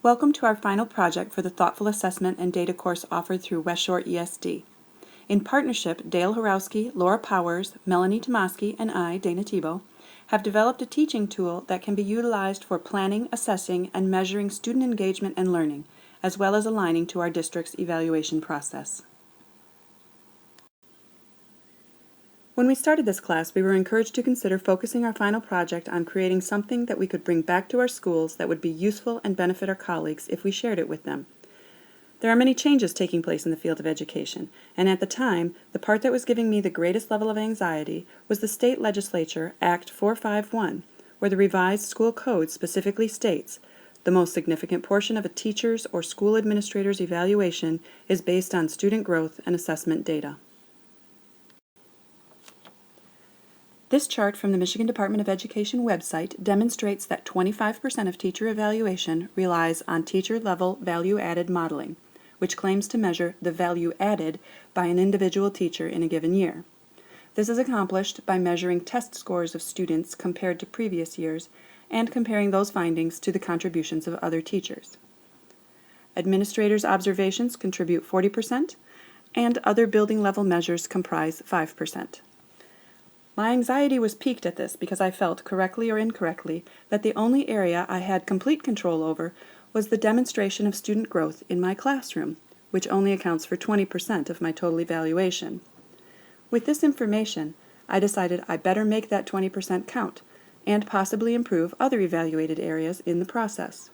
Welcome to our final project for the Thoughtful Assessment and Data course offered through West Shore ESD. In partnership, Dale Horowski, Laura Powers, Melanie Tomasky, and I, Dana Tebow, have developed a teaching tool that can be utilized for planning, assessing, and measuring student engagement and learning, as well as aligning to our district's evaluation process. When we started this class, we were encouraged to consider focusing our final project on creating something that we could bring back to our schools that would be useful and benefit our colleagues if we shared it with them. There are many changes taking place in the field of education, and at the time, the part that was giving me the greatest level of anxiety was the state legislature Act 451, where the revised school code specifically states the most significant portion of a teacher's or school administrator's evaluation is based on student growth and assessment data. This chart from the Michigan Department of Education website demonstrates that 25% of teacher evaluation relies on teacher-level value-added modeling, which claims to measure the value added by an individual teacher in a given year. This is accomplished by measuring test scores of students compared to previous years and comparing those findings to the contributions of other teachers. Administrators' observations contribute 40%, and other building-level measures comprise 5%. My anxiety was piqued at this because I felt, correctly or incorrectly, that the only area I had complete control over was the demonstration of student growth in my classroom, which only accounts for 20% of my total evaluation. With this information, I decided I better make that 20% count and possibly improve other evaluated areas in the process.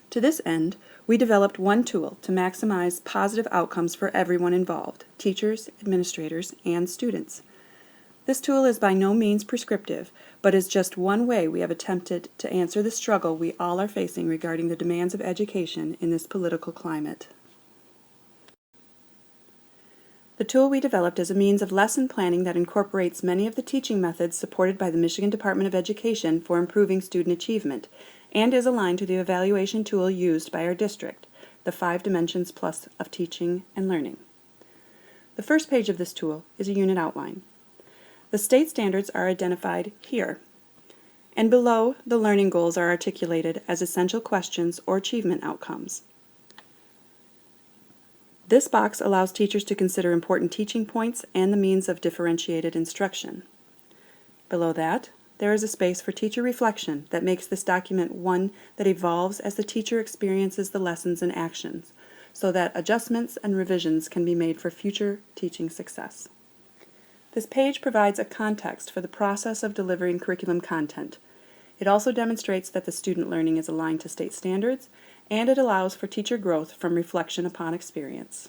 To this end, we developed one tool to maximize positive outcomes for everyone involved, teachers, administrators, and students. This tool is by no means prescriptive, but is just one way we have attempted to answer the struggle we all are facing regarding the demands of education in this political climate. The tool we developed is a means of lesson planning that incorporates many of the teaching methods supported by the Michigan Department of Education for improving student achievement, and is aligned to the evaluation tool used by our district, the 5 Dimensions Plus of teaching and learning. The first page of this tool is a unit outline. The state standards are identified here, and below the learning goals are articulated as essential questions or achievement outcomes. This box allows teachers to consider important teaching points and the means of differentiated instruction. Below that, there is a space for teacher reflection that makes this document one that evolves as the teacher experiences the lessons and actions, so that adjustments and revisions can be made for future teaching success. This page provides a context for the process of delivering curriculum content. It also demonstrates that the student learning is aligned to state standards, and it allows for teacher growth from reflection upon experience.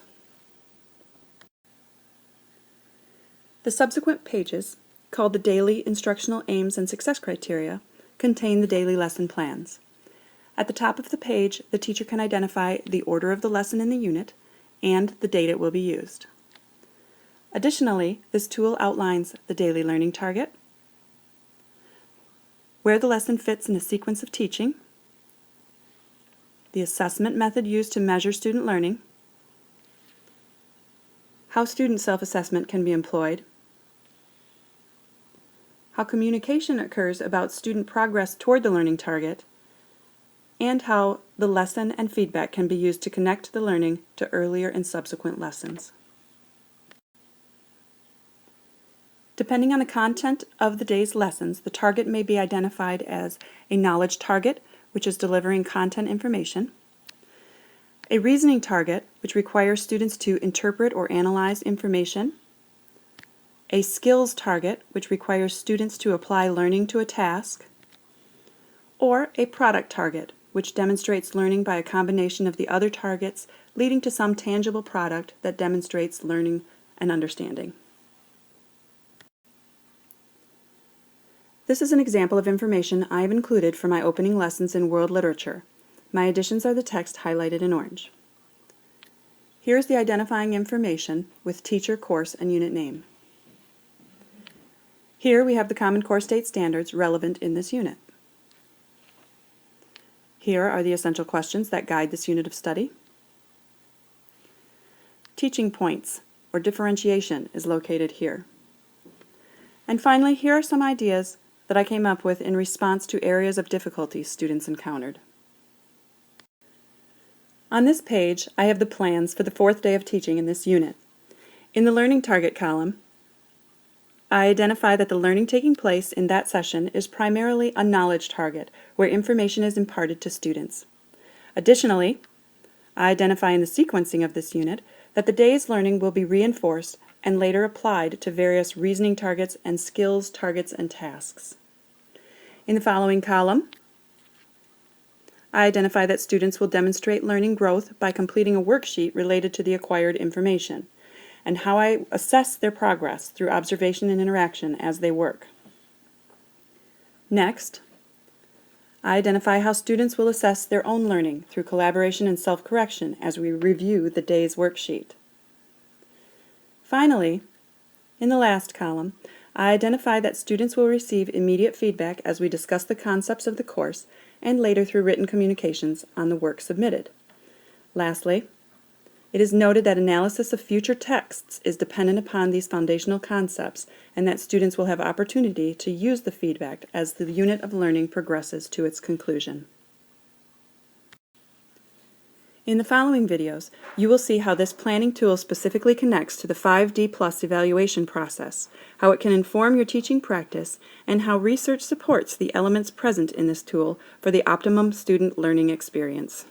The subsequent pages, called the Daily Instructional Aims and Success Criteria, contain the daily lesson plans. At the top of the page, the teacher can identify the order of the lesson in the unit and the date it will be used. Additionally, this tool outlines the daily learning target, where the lesson fits in a sequence of teaching, the assessment method used to measure student learning, how student self-assessment can be employed, how communication occurs about student progress toward the learning target, and how the lesson and feedback can be used to connect the learning to earlier and subsequent lessons. Depending on the content of the day's lessons, the target may be identified as a knowledge target, which is delivering content information, a reasoning target, which requires students to interpret or analyze information, a skills target, which requires students to apply learning to a task, or a product target, which demonstrates learning by a combination of the other targets, leading to some tangible product that demonstrates learning and understanding. This is an example of information I have included for my opening lessons in world literature. My additions are the text highlighted in orange. Here is the identifying information with teacher, course, and unit name. Here we have the Common Core State Standards relevant in this unit. Here are the essential questions that guide this unit of study. Teaching points, or differentiation, is located here. And finally, here are some ideas that I came up with in response to areas of difficulty students encountered. On this page, I have the plans for the fourth day of teaching in this unit. In the Learning Target column, I identify that the learning taking place in that session is primarily a knowledge target, where information is imparted to students. Additionally, I identify in the sequencing of this unit that the day's learning will be reinforced and later applied to various reasoning targets and skills targets and tasks. In the following column, I identify that students will demonstrate learning growth by completing a worksheet related to the acquired information, and how I assess their progress through observation and interaction as they work. Next, I identify how students will assess their own learning through collaboration and self-correction as we review the day's worksheet. Finally, in the last column, I identify that students will receive immediate feedback as we discuss the concepts of the course and later through written communications on the work submitted. Lastly, it is noted that analysis of future texts is dependent upon these foundational concepts and that students will have opportunity to use the feedback as the unit of learning progresses to its conclusion. In the following videos, you will see how this planning tool specifically connects to the 5D+ evaluation process, how it can inform your teaching practice, and how research supports the elements present in this tool for the optimum student learning experience.